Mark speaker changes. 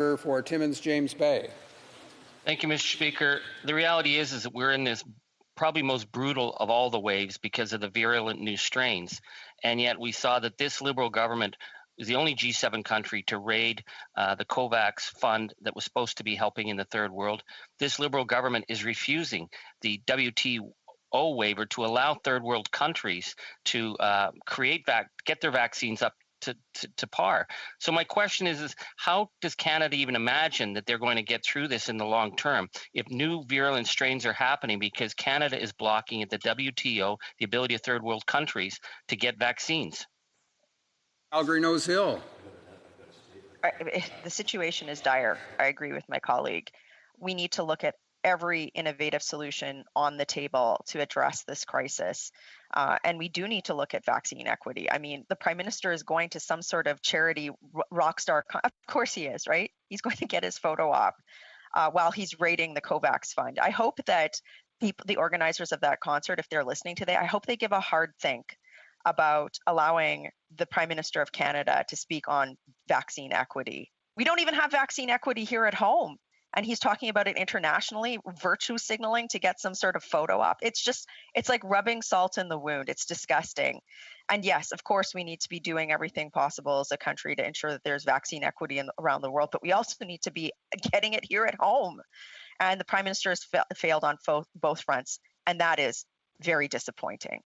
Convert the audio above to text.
Speaker 1: For Timmins James Bay.
Speaker 2: Thank you, Mr. Speaker. The reality is that we're in this probably most brutal of all the waves because of the virulent new strains. And yet we saw that this Liberal government was the only G7 country to raid the COVAX fund that was supposed to be helping in the third world. This Liberal government is refusing the WTO waiver to allow third world countries to get their vaccines up to par. So my question is how does Canada even imagine that they're going to get through this in the long term if new virulent strains are happening because Canada is blocking at the WTO the ability of third world countries to get vaccines?
Speaker 1: Calgary Nose Hill.
Speaker 3: The situation is dire. I agree with my colleague. We need to look at every innovative solution on the table to address this crisis. And we do need to look at vaccine equity. I mean, the Prime Minister is going to some sort of charity rock star. Of course he is, right? He's going to get his photo op while he's raiding the COVAX fund. I hope that the organizers of that concert, if they're listening today, I hope they give a hard think about allowing the Prime Minister of Canada to speak on vaccine equity. We don't even have vaccine equity here at home. And he's talking about it internationally, virtue signaling to get some sort of photo op. It's like rubbing salt in the wound. It's disgusting. And yes, of course, we need to be doing everything possible as a country to ensure that there's vaccine equity around the world, but we also need to be getting it here at home. And the Prime Minister has failed on both fronts, and that is very disappointing.